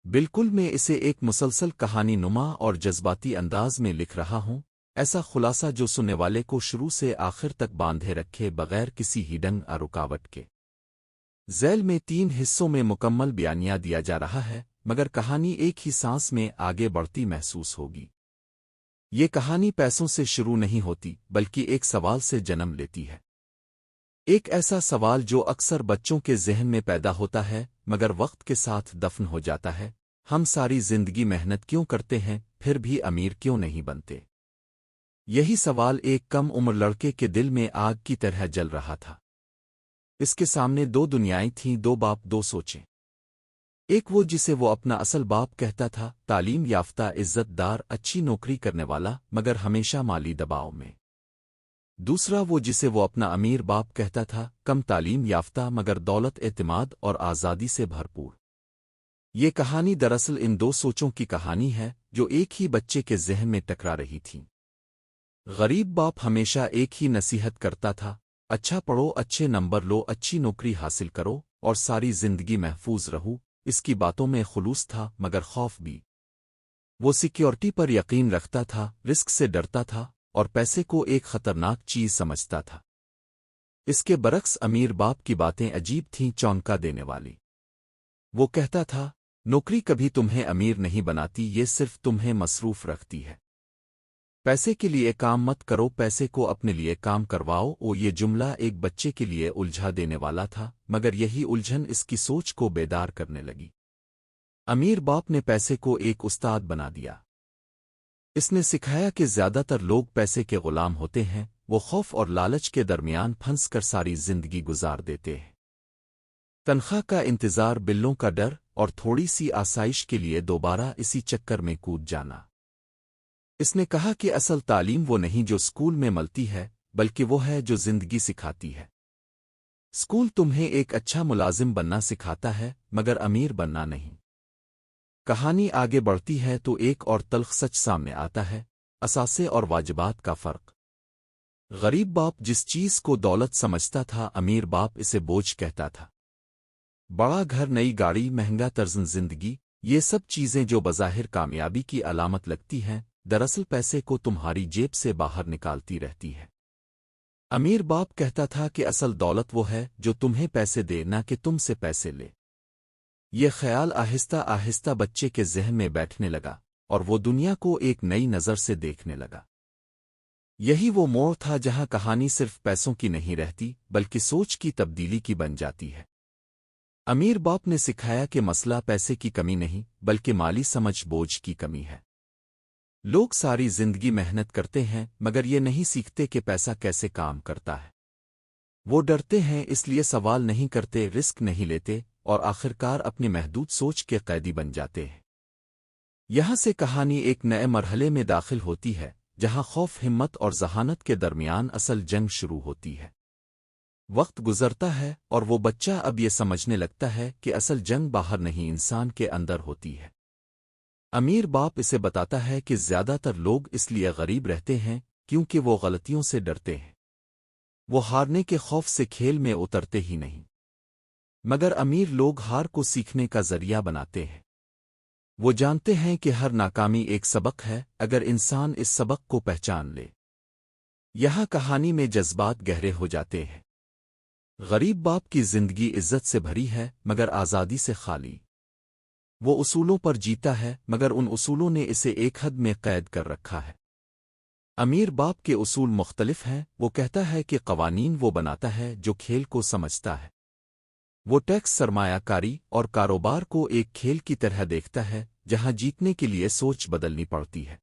بالکل میں اسے ایک مسلسل کہانی نما اور جذباتی انداز میں لکھ رہا ہوں، ایسا خلاصہ جو سننے والے کو شروع سے آخر تک باندھے رکھے بغیر کسی ہیڈن یا رکاوٹ کے۔ ذیل میں 3 حصوں میں مکمل بیانیہ دیا جا رہا ہے، مگر کہانی ایک ہی سانس میں آگے بڑھتی محسوس ہوگی۔ یہ کہانی پیسوں سے شروع نہیں ہوتی بلکہ ایک سوال سے جنم لیتی ہے۔ ایک ایسا سوال جو اکثر بچوں کے ذہن میں پیدا ہوتا ہے مگر وقت کے ساتھ دفن ہو جاتا ہے: ہم ساری زندگی محنت کیوں کرتے ہیں پھر بھی امیر کیوں نہیں بنتے؟ یہی سوال ایک کم عمر لڑکے کے دل میں آگ کی طرح جل رہا تھا۔ اس کے سامنے 2 دنیائیں تھیں، 2 باپ، 2 سوچیں۔ ایک وہ جسے وہ اپنا اصل باپ کہتا تھا، تعلیم یافتہ، عزت دار، اچھی نوکری کرنے والا مگر ہمیشہ مالی دباؤ میں۔ دوسرا وہ جسے وہ اپنا امیر باپ کہتا تھا، کم تعلیم یافتہ مگر دولت، اعتماد اور آزادی سے بھرپور۔ یہ کہانی دراصل ان 2 سوچوں کی کہانی ہے جو ایک ہی بچے کے ذہن میں ٹکرا رہی تھیں۔ غریب باپ ہمیشہ ایک ہی نصیحت کرتا تھا: اچھا پڑھو، اچھے نمبر لو، اچھی نوکری حاصل کرو اور ساری زندگی محفوظ رہو۔ اس کی باتوں میں خلوص تھا مگر خوف بھی۔ وہ سیکیورٹی پر یقین رکھتا تھا، رسک سے ڈرتا تھا اور پیسے کو ایک خطرناک چیز سمجھتا تھا۔ اس کے برعکس امیر باپ کی باتیں عجیب تھیں، چونکا دینے والی۔ وہ کہتا تھا، نوکری کبھی تمہیں امیر نہیں بناتی، یہ صرف تمہیں مصروف رکھتی ہے۔ پیسے کے لیے کام مت کرو، پیسے کو اپنے لیے کام کرواؤ۔ یہ جملہ ایک بچے کے لیے الجھا دینے والا تھا، مگر یہی الجھن اس کی سوچ کو بیدار کرنے لگی۔ امیر باپ نے پیسے کو ایک استاد بنا دیا۔ اس نے سکھایا کہ زیادہ تر لوگ پیسے کے غلام ہوتے ہیں، وہ خوف اور لالچ کے درمیان پھنس کر ساری زندگی گزار دیتے ہیں۔ تنخواہ کا انتظار، بلوں کا ڈر اور تھوڑی سی آسائش کے لیے دوبارہ اسی چکر میں کود جانا۔ اس نے کہا کہ اصل تعلیم وہ نہیں جو اسکول میں ملتی ہے، بلکہ وہ ہے جو زندگی سکھاتی ہے۔ اسکول تمہیں ایک اچھا ملازم بننا سکھاتا ہے مگر امیر بننا نہیں۔ کہانی آگے بڑھتی ہے تو ایک اور تلخ سچ سامنے آتا ہے: اثاثے اور واجبات کا فرق۔ غریب باپ جس چیز کو دولت سمجھتا تھا، امیر باپ اسے بوجھ کہتا تھا۔ بڑا گھر، نئی گاڑی، مہنگا طرز زندگی، یہ سب چیزیں جو بظاہر کامیابی کی علامت لگتی ہیں، دراصل پیسے کو تمہاری جیب سے باہر نکالتی رہتی ہے۔ امیر باپ کہتا تھا کہ اصل دولت وہ ہے جو تمہیں پیسے دے، نہ کہ تم سے پیسے لے۔ یہ خیال آہستہ آہستہ بچے کے ذہن میں بیٹھنے لگا اور وہ دنیا کو ایک نئی نظر سے دیکھنے لگا۔ یہی وہ موڑ تھا جہاں کہانی صرف پیسوں کی نہیں رہتی بلکہ سوچ کی تبدیلی کی بن جاتی ہے۔ امیر باپ نے سکھایا کہ مسئلہ پیسے کی کمی نہیں بلکہ مالی سمجھ بوجھ کی کمی ہے۔ لوگ ساری زندگی محنت کرتے ہیں مگر یہ نہیں سیکھتے کہ پیسہ کیسے کام کرتا ہے۔ وہ ڈرتے ہیں، اس لیے سوال نہیں کرتے، رسک نہیں لیتے اور آخرکار اپنی محدود سوچ کے قیدی بن جاتے ہیں۔ یہاں سے کہانی ایک نئے مرحلے میں داخل ہوتی ہے جہاں خوف، ہمت اور ذہانت کے درمیان اصل جنگ شروع ہوتی ہے۔ وقت گزرتا ہے اور وہ بچہ اب یہ سمجھنے لگتا ہے کہ اصل جنگ باہر نہیں، انسان کے اندر ہوتی ہے۔ امیر باپ اسے بتاتا ہے کہ زیادہ تر لوگ اس لیے غریب رہتے ہیں کیونکہ وہ غلطیوں سے ڈرتے ہیں۔ وہ ہارنے کے خوف سے کھیل میں اترتے ہی نہیں، مگر امیر لوگ ہار کو سیکھنے کا ذریعہ بناتے ہیں۔ وہ جانتے ہیں کہ ہر ناکامی ایک سبق ہے اگر انسان اس سبق کو پہچان لے۔ یہاں کہانی میں جذبات گہرے ہو جاتے ہیں۔ غریب باپ کی زندگی عزت سے بھری ہے مگر آزادی سے خالی۔ وہ اصولوں پر جیتا ہے مگر ان اصولوں نے اسے ایک حد میں قید کر رکھا ہے۔ امیر باپ کے اصول مختلف ہیں، وہ کہتا ہے کہ قوانین وہ بناتا ہے جو کھیل کو سمجھتا ہے۔ وہ ٹیکس، سرمایہ کاری اور کاروبار کو ایک کھیل کی طرح دیکھتا ہے جہاں جیتنے کے لیے سوچ بدلنی پڑتی ہے۔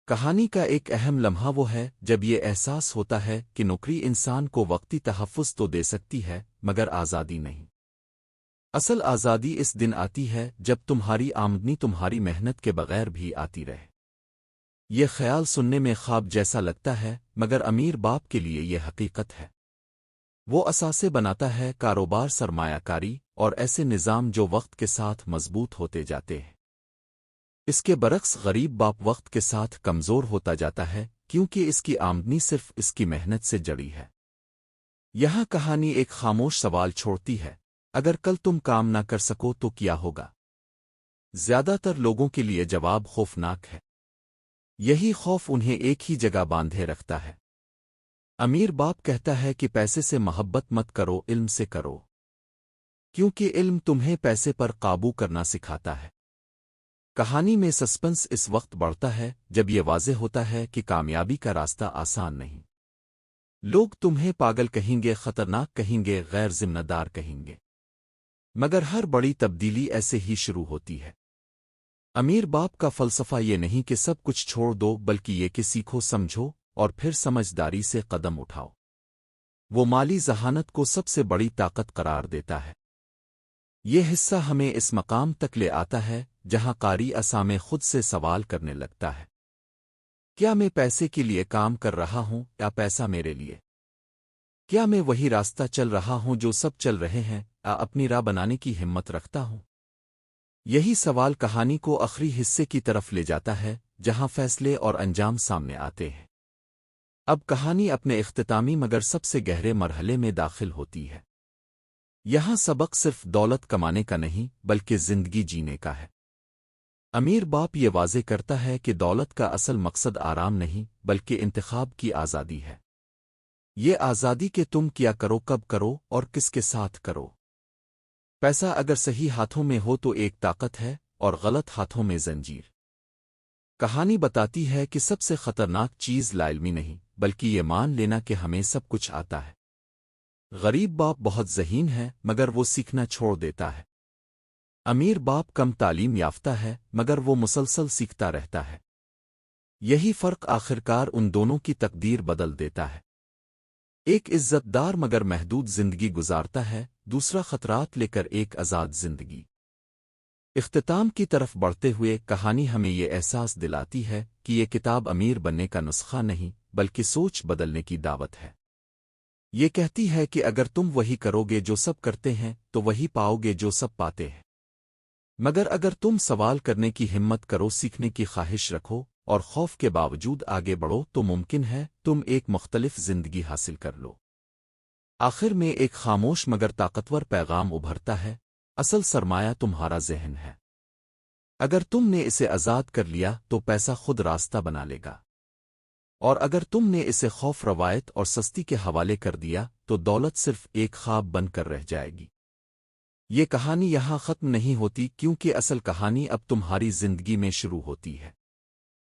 کہانی کا ایک اہم لمحہ وہ ہے جب یہ احساس ہوتا ہے کہ نوکری انسان کو وقتی تحفظ تو دے سکتی ہے مگر آزادی نہیں۔ اصل آزادی اس دن آتی ہے جب تمہاری آمدنی تمہاری محنت کے بغیر بھی آتی رہے۔ یہ خیال سننے میں خواب جیسا لگتا ہے مگر امیر باپ کے لیے یہ حقیقت ہے۔ وہ اثاثے بناتا ہے، کاروبار، سرمایہ کاری اور ایسے نظام جو وقت کے ساتھ مضبوط ہوتے جاتے ہیں۔ اس کے برعکس غریب باپ وقت کے ساتھ کمزور ہوتا جاتا ہے کیونکہ اس کی آمدنی صرف اس کی محنت سے جڑی ہے۔ یہاں کہانی ایک خاموش سوال چھوڑتی ہے: اگر کل تم کام نہ کر سکو تو کیا ہوگا؟ زیادہ تر لوگوں کے لیے جواب خوفناک ہے۔ یہی خوف انہیں ایک ہی جگہ باندھے رکھتا ہے۔ امیر باپ کہتا ہے کہ پیسے سے محبت مت کرو، علم سے کرو، کیونکہ علم تمہیں پیسے پر قابو کرنا سکھاتا ہے۔ کہانی میں سسپنس اس وقت بڑھتا ہے جب یہ واضح ہوتا ہے کہ کامیابی کا راستہ آسان نہیں۔ لوگ تمہیں پاگل کہیں گے، خطرناک کہیں گے، غیر ذمہ دار کہیں گے، مگر ہر بڑی تبدیلی ایسے ہی شروع ہوتی ہے۔ امیر باپ کا فلسفہ یہ نہیں کہ سب کچھ چھوڑ دو، بلکہ یہ کہ سیکھو، سمجھو اور پھر سمجھداری سے قدم اٹھاؤ۔ وہ مالی ذہانت کو سب سے بڑی طاقت قرار دیتا ہے۔ یہ حصہ ہمیں اس مقام تک لے آتا ہے جہاں قاری اسامے خود سے سوال کرنے لگتا ہے، کیا میں پیسے کے لیے کام کر رہا ہوں یا پیسہ میرے لیے؟ کیا میں وہی راستہ چل رہا ہوں جو سب چل رہے ہیں، یا اپنی راہ بنانے کی ہمت رکھتا ہوں؟ یہی سوال کہانی کو آخری حصے کی طرف لے جاتا ہے جہاں فیصلے اور انجام سامنے آتے ہیں۔ اب کہانی اپنے اختتامی مگر سب سے گہرے مرحلے میں داخل ہوتی ہے۔ یہاں سبق صرف دولت کمانے کا نہیں بلکہ زندگی جینے کا ہے۔ امیر باپ یہ واضح کرتا ہے کہ دولت کا اصل مقصد آرام نہیں بلکہ انتخاب کی آزادی ہے۔ یہ آزادی کہ تم کیا کرو، کب کرو اور کس کے ساتھ کرو۔ پیسہ اگر صحیح ہاتھوں میں ہو تو ایک طاقت ہے، اور غلط ہاتھوں میں زنجیر۔ کہانی بتاتی ہے کہ سب سے خطرناک چیز لاعلمی نہیں بلکہ یہ مان لینا کہ ہمیں سب کچھ آتا ہے۔ غریب باپ بہت ذہین ہے مگر وہ سیکھنا چھوڑ دیتا ہے۔ امیر باپ کم تعلیم یافتہ ہے مگر وہ مسلسل سیکھتا رہتا ہے۔ یہی فرق آخرکار ان دونوں کی تقدیر بدل دیتا ہے۔ ایک عزت دار مگر محدود زندگی گزارتا ہے، دوسرا خطرات لے کر ایک آزاد زندگی۔ اختتام کی طرف بڑھتے ہوئے کہانی ہمیں یہ احساس دلاتی ہے کہ یہ کتاب امیر بننے کا نسخہ نہیں بلکہ سوچ بدلنے کی دعوت ہے۔ یہ کہتی ہے کہ اگر تم وہی کرو گے جو سب کرتے ہیں تو وہی پاؤ گے جو سب پاتے ہیں، مگر اگر تم سوال کرنے کی ہمت کرو، سیکھنے کی خواہش رکھو اور خوف کے باوجود آگے بڑھو تو ممکن ہے تم ایک مختلف زندگی حاصل کر لو۔ آخر میں ایک خاموش مگر طاقتور پیغام ابھرتا ہے، اصل سرمایہ تمہارا ذہن ہے۔ اگر تم نے اسے آزاد کر لیا تو پیسہ خود راستہ بنا لے گا، اور اگر تم نے اسے خوف، روایت اور سستی کے حوالے کر دیا تو دولت صرف ایک خواب بن کر رہ جائے گی۔ یہ کہانی یہاں ختم نہیں ہوتی کیونکہ اصل کہانی اب تمہاری زندگی میں شروع ہوتی ہے۔